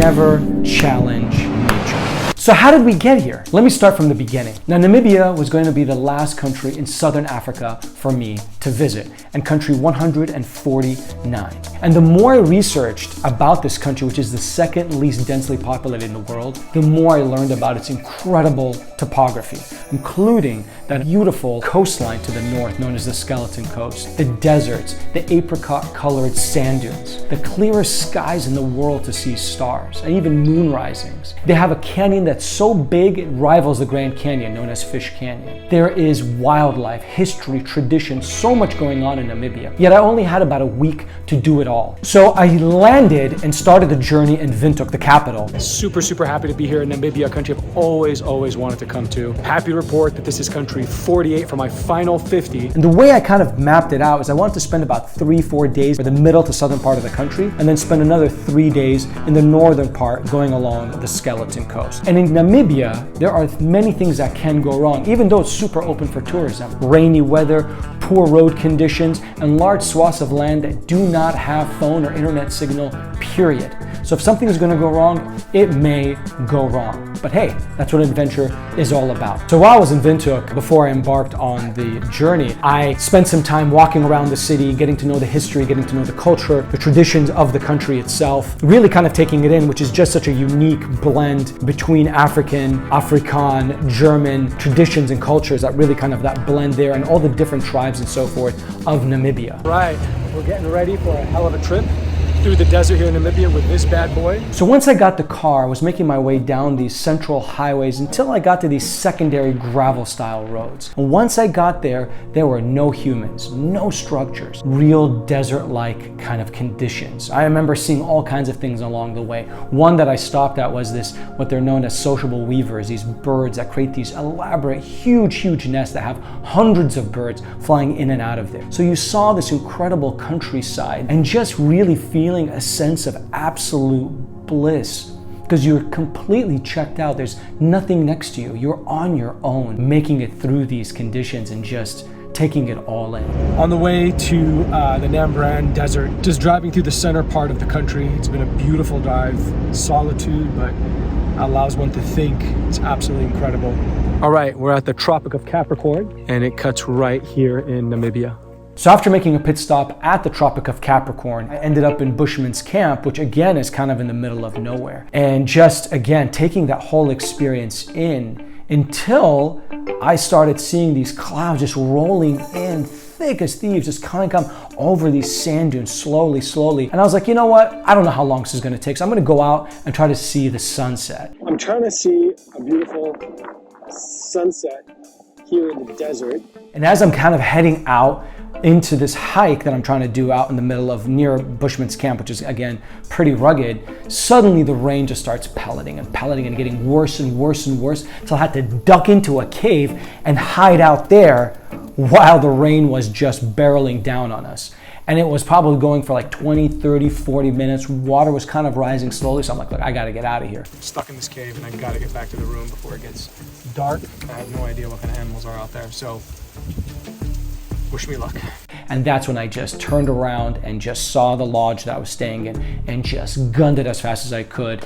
never challenge nature. So how did we get here? Let me start from the beginning. Now, Namibia was going to be the last country in Southern Africa for me to visit, and country 149. And the more I researched about this country, which is the second least densely populated in the world, the more I learned about its incredible topography, including that beautiful coastline to the north known as the Skeleton Coast, the deserts, the apricot-colored sand dunes, the clearest skies in the world to see stars, and even moon risings. They have a canyon that's so big it rivals the Grand Canyon, known as Fish Canyon. There is wildlife, history, tradition, so much going on in Namibia. Yet I only had about a week to do it all. So I landed and started the journey in Windhoek, the capital. Super happy to be here in Namibia, a country I've always wanted to come to. Happy to report that this is country 48 for my final 50. And the way I kind of mapped it out is I wanted to spend about 3-4 days in the middle to southern part of the country, and then spend another 3 days in the northern part going along the Skeleton Coast. And in Namibia, there are many things that can go wrong, even though it's super open for tourism. Rainy weather, poor road conditions, and large swaths of land that do not have phone or internet signal, period. So if something is going to go wrong, it may go wrong. But hey, that's what adventure is all about. So while I was in Windhoek, before I embarked on the journey, I spent some time walking around the city, getting to know the history, getting to know the culture, the traditions of the country itself, really kind of taking it in, which is just such a unique blend between African, Afrikaan, German traditions and cultures, that really kind of that blend there, and all the different tribes and so forth of Namibia. Right, we're getting ready for a hell of a trip through the desert here in Namibia with this bad boy. So once I got the car, I was making my way down these central highways until I got to these secondary gravel style roads. And once I got there, there were no humans, no structures, real desert-like kind of conditions. I remember seeing all kinds of things along the way. One that I stopped at was this, what they're known as sociable weavers, these birds that create these elaborate, huge nests that have hundreds of birds flying in and out of there. So you saw this incredible countryside and just really feeling a sense of absolute bliss, because you're completely checked out. There's nothing next to you. You're on your own, making it through these conditions and just taking it all in. On the way to the Namibian desert, just driving through the center part of the country. It's been a beautiful drive, solitude, but allows one to think. It's absolutely incredible. All right, we're at the Tropic of Capricorn, and it cuts right here in Namibia. So after making a pit stop at the Tropic of Capricorn, I ended up in Bushman's camp, which again is kind of in the middle of nowhere. And just again, taking that whole experience in until I started seeing these clouds just rolling in thick as thieves, just kind of come over these sand dunes slowly. And I was like, you know what? I don't know how long this is going to take. So I'm going to go out and try to see the sunset. I'm trying to see a beautiful sunset here in the desert. And as I'm kind of heading out into this hike that I'm trying to do out in the middle of near Bushman's camp, which is again pretty rugged, suddenly the rain just starts pelleting and getting worse and worse. So I had to duck into a cave and hide out there while the rain was just barreling down on us. And it was probably going for like 20, 30, 40 minutes. Water was kind of rising slowly. So I'm like, look, I got to get out of here. I'm stuck in this cave and I got to get back to the room before it gets dark. I have no idea what kind of animals are out there. So wish me luck. And that's when I just turned around and just saw the lodge that I was staying in and just gunned it as fast as I could.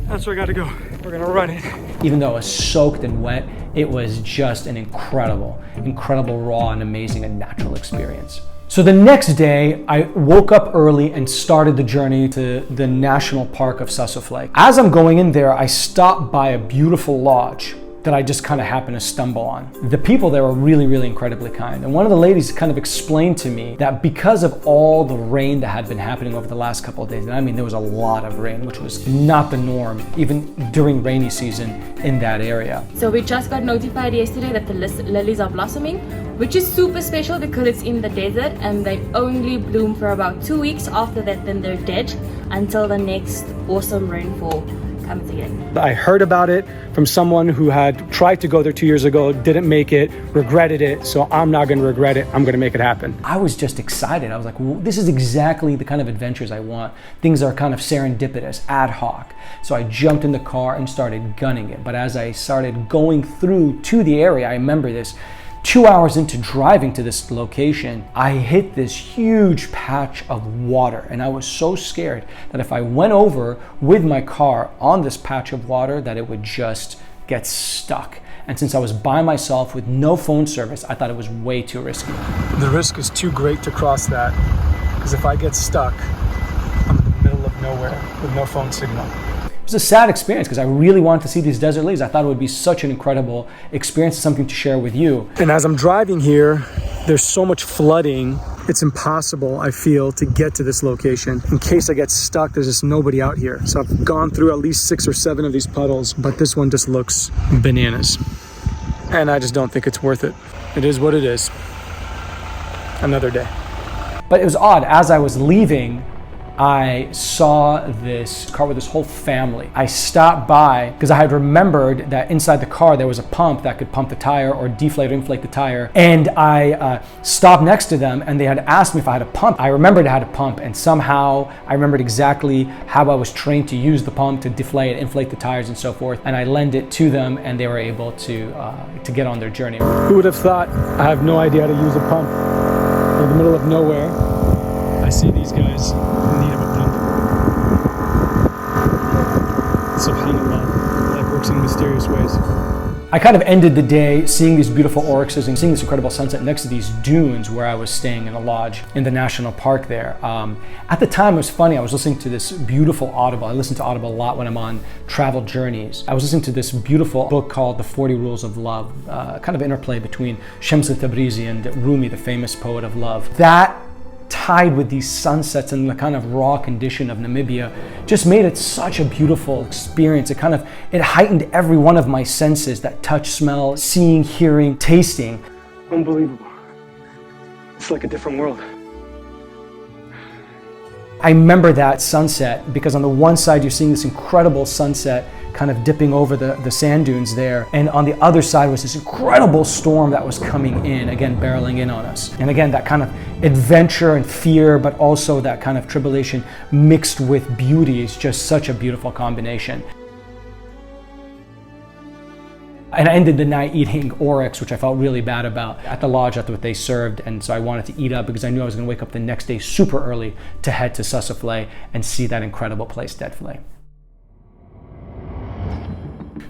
That's where I got to go. We're going to run it. Even though it was soaked and wet, it was just an incredible, raw and amazing and natural experience. So the next day, I woke up early and started the journey to the National Park of Sassaflake. As I'm going in there, I stopped by a beautiful lodge that I just kind of happened to stumble on. The people there were really incredibly kind. And one of the ladies kind of explained to me that because of all the rain that had been happening over the last couple of days, and I mean, there was a lot of rain, which was not the norm, even during rainy season in that area. So we just got notified yesterday that the lilies are blossoming, which is super special because it's in the desert and they only bloom for about 2 weeks. After that, then they're dead until the next awesome rainfall comes again. I heard about it from someone who had tried to go there 2 years ago, didn't make it, regretted it, so I'm not going to regret it. I'm going to make it happen. I was just excited. I was like, well, this is exactly the kind of adventures I want. Things are kind of serendipitous, ad hoc. So I jumped in the car and started gunning it. But as I started going through to the area, I remember this, 2 hours into driving to this location, I hit this huge patch of water, and I was so scared that if I went over with my car on this patch of water, that it would just get stuck. And since I was by myself with no phone service, I thought it was way too risky. The risk is too great to cross that, because if I get stuck, I'm in the middle of nowhere with no phone signal. It was a sad experience because I really wanted to see these desert lilies. I thought it would be such an incredible experience, something to share with you. And as I'm driving here, there's so much flooding. It's impossible, I feel, to get to this location. In case I get stuck, there's just nobody out here. So I've gone through at least 6 or 7 of these puddles, but this one just looks bananas. And I just don't think it's worth it. It is what it is. Another day. But it was odd. As I was leaving, I saw this car with this whole family. I stopped by because I had remembered that inside the car there was a pump that could pump the tire or deflate or inflate the tire. And I stopped next to them, and they had asked me if I had a pump. I remembered I had a pump, and somehow I remembered exactly how I was trained to use the pump to deflate, inflate the tires and so forth. And I lent it to them, and they were able to get on their journey. Who would have thought? I have no idea how to use a pump. In the middle of nowhere, I see these guys in need of a pump. SubhanAllah, life works in mysterious ways. I kind of ended the day seeing these beautiful oryxes and seeing this incredible sunset next to these dunes where I was staying in a lodge in the national park there. At the time, it was funny, I was listening to this beautiful Audible. I listen to Audible a lot when I'm on travel journeys. I was listening to this beautiful book called The 40 Rules of Love, kind of interplay between Shams al-Tabrizi and Rumi, the famous poet of love. That tied with these sunsets and the kind of raw condition of Namibia just made it such a beautiful experience. It heightened every one of my senses, that touch, smell, seeing, hearing, tasting. Unbelievable. It's like a different world. I remember that sunset because on the one side you're seeing this incredible sunset kind of dipping over the sand dunes there, and on the other side was this incredible storm that was coming in, again barreling in on us. And again, that kind of adventure and fear, but also that kind of tribulation mixed with beauty is just such a beautiful combination. And I ended the night eating oryx, which I felt really bad about. At the lodge, that's what they served, and so I wanted to eat up because I knew I was going to wake up the next day super early to head to Sossusvlei and see that incredible place, Deadvlei.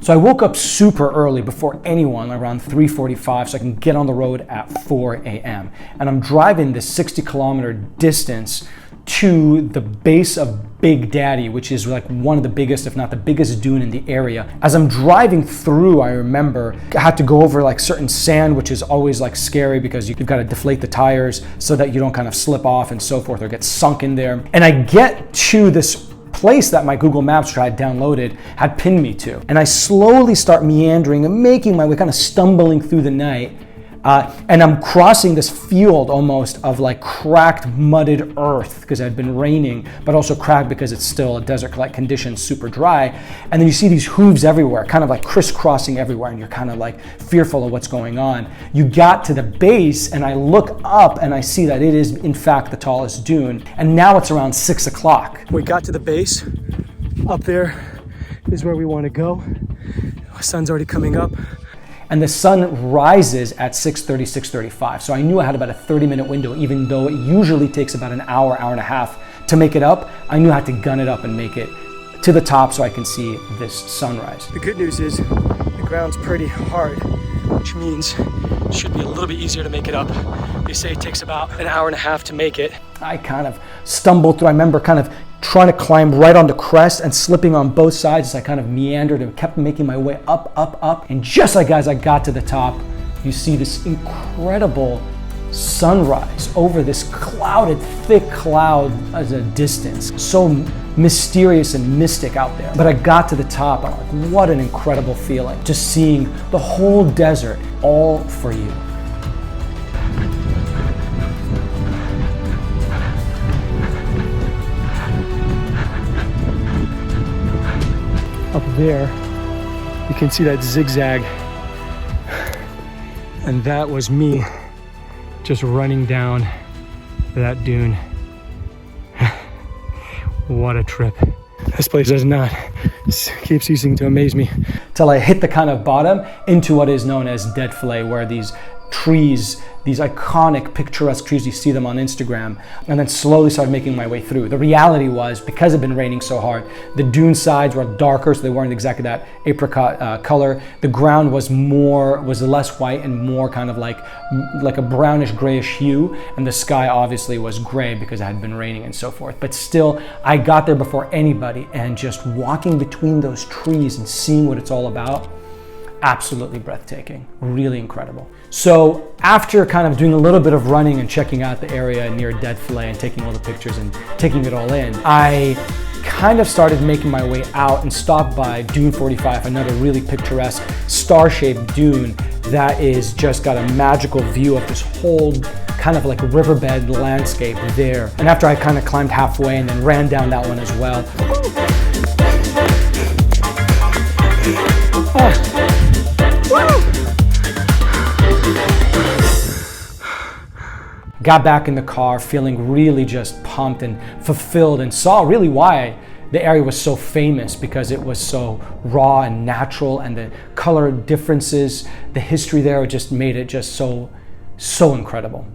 So I woke up super early before anyone, around 3:45, so I can get on the road at 4 a.m. And I'm driving this 60-kilometer distance to the base of Big Daddy, which is like one of the biggest, if not the biggest dune in the area. As I'm driving through, I remember I had to go over like certain sand, which is always like scary because you've got to deflate the tires so that you don't kind of slip off and so forth or get sunk in there. And I get to this place that my Google Maps, which I had downloaded, had pinned me to. And I slowly start meandering and making my way, kind of stumbling through the night. And I'm crossing this field almost of like cracked, mudded earth because it had been raining, but also cracked because it's still a desert-like condition, super dry. And then you see these hooves everywhere, kind of like crisscrossing everywhere, and you're kind of like fearful of what's going on. You got to the base, and I look up and I see that it is in fact the tallest dune. And now it's around 6 o'clock. We got to the base. Up there is where we want to go. The sun's already coming up. And the sun rises at 6:30, 6:35. So I knew I had about a 30-minute window, even though it usually takes about an hour, hour and a half to make it up. I knew I had to gun it up and make it to the top so I can see this sunrise. The good news is the ground's pretty hard, which means it should be a little bit easier to make it up. They say it takes about an hour and a half to make it. I kind of stumbled through. I remember kind of trying to climb right on the crest and slipping on both sides as I kind of meandered and kept making my way up, up, up. And just like as I got to the top, you see this incredible sunrise over this clouded, thick cloud as a distance. So mysterious and mystic out there. But I got to the top, and I'm like, what an incredible feeling. Just seeing the whole desert all for you. Up there, you can see that zigzag. And that was me just running down that dune. What a trip. This place does not keep ceasing to amaze me. Till I hit the kind of bottom into what is known as Deadvlei, where these trees, these iconic, picturesque trees. You see them on Instagram, and then slowly started making my way through. The reality was, because it had been raining so hard, the dune sides were darker, so they weren't exactly that apricot color. The ground was less white and more kind of like a brownish grayish hue, and the sky obviously was gray because it had been raining and so forth. But still, I got there before anybody, and just walking between those trees and seeing what it's all about, absolutely breathtaking, really incredible. So after kind of doing a little bit of running and checking out the area near Deadvlei and taking all the pictures and taking it all in, I kind of started making my way out and stopped by Dune 45, another really picturesque star-shaped dune that is just got a magical view of this whole kind of like riverbed landscape there. And after I kind of climbed halfway and then ran down that one as well. Got back in the car feeling really just pumped and fulfilled, and saw really why the area was so famous, because it was so raw and natural, and the color differences, the history there just made it just so incredible.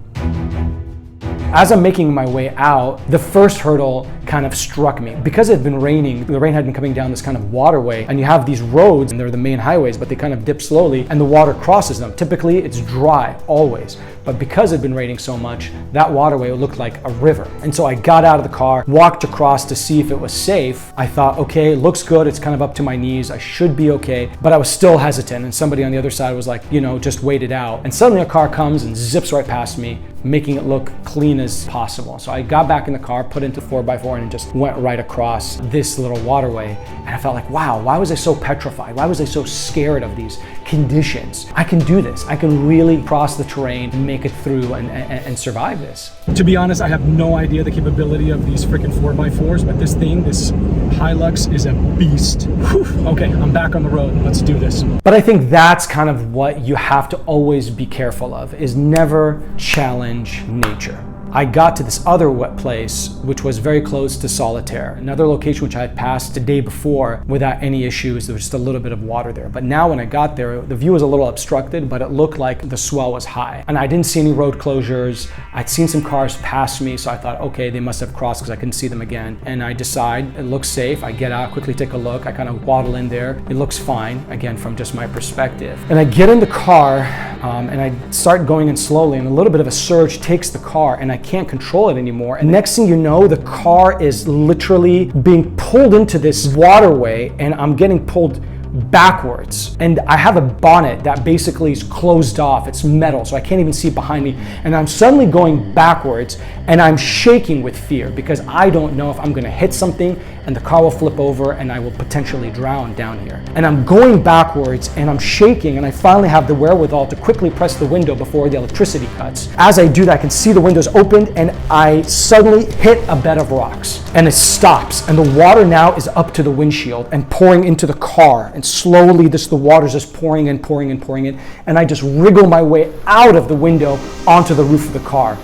As I'm making my way out, the first hurdle kind of struck me. Because it had been raining, the rain had been coming down this kind of waterway, and you have these roads, and they're the main highways, but they kind of dip slowly, and the water crosses them. Typically, it's dry, always. But because it had been raining so much, that waterway looked like a river. And so I got out of the car, walked across to see if it was safe. I thought, okay, it looks good, it's kind of up to my knees, I should be okay. But I was still hesitant, and somebody on the other side was like, just wait it out. And suddenly a car comes and zips right past me, making it look clean as possible. So I got back in the car, put into 4x4, and just went right across this little waterway. And I felt like, wow, why was I so petrified? Why was I so scared of these conditions? I can do this. I can really cross the terrain, make it through, and survive this. To be honest, I have no idea the capability of these freaking 4x4s, but this Hilux is a beast. Whew. Okay, I'm back on the road. Let's do this. But I think that's kind of what you have to always be careful of, is never challenge nature. I got to this other wet place, which was very close to Solitaire, another location which I had passed the day before without any issues. There was just a little bit of water there. But now when I got there, the view was a little obstructed, but it looked like the swell was high. And I didn't see any road closures. I'd seen some cars pass me, so I thought, okay, they must have crossed because I couldn't see them again. And I decide it looks safe. I get out, quickly take a look. I kind of waddle in there. It looks fine, again, from just my perspective. And I get in the car, and I start going in slowly, and a little bit of a surge takes the car, and I can't control it anymore. And next thing you know, the car is literally being pulled into this waterway, and I'm getting pulled backwards. And I have a bonnet that basically is closed off. It's metal, so I can't even see behind me. And I'm suddenly going backwards, and I'm shaking with fear because I don't know if I'm gonna hit something and the car will flip over and I will potentially drown down here. And I'm going backwards and I'm shaking, and I finally have the wherewithal to quickly press the window before the electricity cuts. As I do that, I can see the windows opened, and I suddenly hit a bed of rocks, and it stops, and the water now is up to the windshield and pouring into the car. And slowly the water's just pouring in, and I just wriggle my way out of the window onto the roof of the car.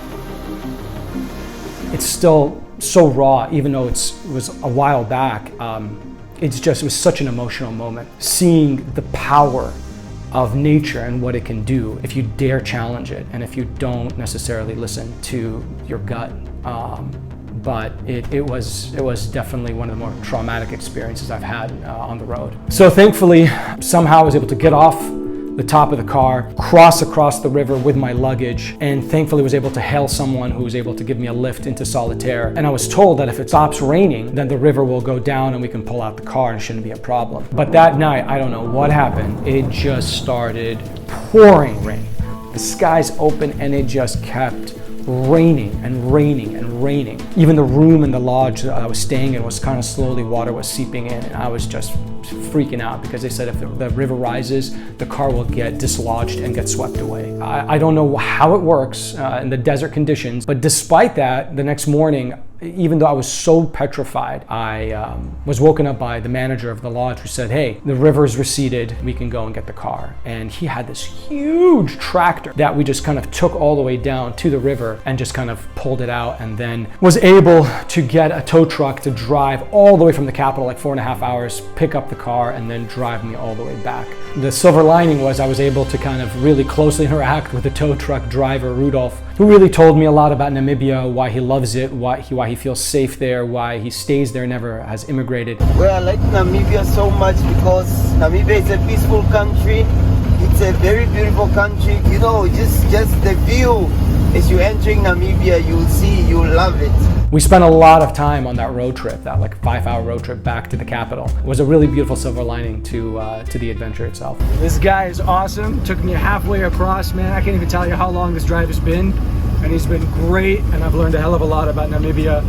It's still so raw, even though it was a while back. It was such an emotional moment, seeing the power of nature and what it can do if you dare challenge it, and if you don't necessarily listen to your gut. But it was definitely one of the more traumatic experiences I've had on the road. So thankfully, somehow I was able to get off the top of the car, cross across the river with my luggage, and thankfully was able to hail someone who was able to give me a lift into Solitaire. And I was told that if it stops raining, then the river will go down and we can pull out the car and it shouldn't be a problem. But that night, I don't know what happened. It just started pouring rain. The skies open, and it just kept raining and raining and raining. Even the room in the lodge that I was staying in was kind of slowly, water was seeping in, and I was just freaking out because they said if the river rises, the car will get dislodged and get swept away. I don't know how it works in the desert conditions, but despite that, the next morning Even though I was so petrified, I was woken up by the manager of the lodge who said, hey, the river's receded, we can go and get the car. And he had this huge tractor that we just kind of took all the way down to the river and just kind of pulled it out, and then was able to get a tow truck to drive all the way from the capital, like 4.5 hours, pick up the car, and then drive me all the way back. The silver lining was I was able to kind of really closely interact with the tow truck driver, Rudolph, who really told me a lot about Namibia, why he loves it, why he feels safe there, why he stays there, never has immigrated. Well, I like Namibia so much because Namibia is a peaceful country. It's a very beautiful country. You know, just the view as you're entering Namibia, you'll see, you'll love it. We spent a lot of time on that road trip, that like 5-hour road trip back to the capital. It was a really beautiful silver lining to the adventure itself. This guy is awesome. Took me halfway across, man. I can't even tell you how long this drive has been. And he's been great, and I've learned a hell of a lot about Namibia,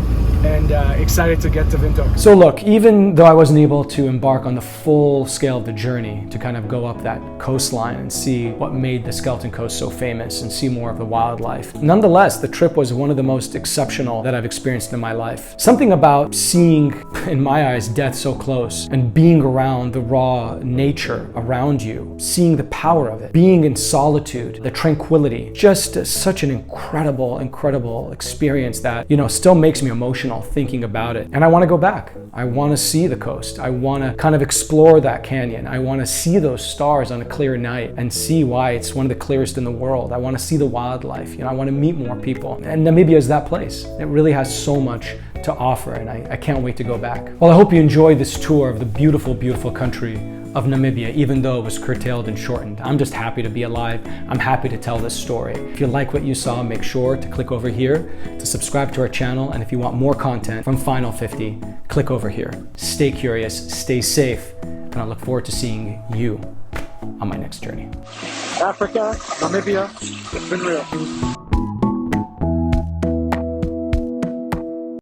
and excited to get to Windhoek. So look, even though I wasn't able to embark on the full scale of the journey to kind of go up that coastline and see what made the Skeleton Coast so famous and see more of the wildlife, nonetheless, the trip was one of the most exceptional that I've experienced in my life. Something about seeing, in my eyes, death so close and being around the raw nature around you, seeing the power of it, being in solitude, the tranquility, just such an incredible experience that, you know, still makes me emotional thinking about it. And I want to go back. I want to see the coast. I want to kind of explore that canyon. I want to see those stars on a clear night and see why it's one of the clearest in the world. I want to see the wildlife. You know, I want to meet more people. And Namibia is that place. It really has so much to offer, and I can't wait to go back. Well, I hope you enjoyed this tour of the beautiful, beautiful country of Namibia, even though it was curtailed and shortened. I'm just happy to be alive. I'm happy to tell this story. If you like what you saw, make sure to click over here to subscribe to our channel. And if you want more content from Final 50, click over here. Stay curious, stay safe, and I look forward to seeing you on my next journey. Africa, Namibia, it's been real.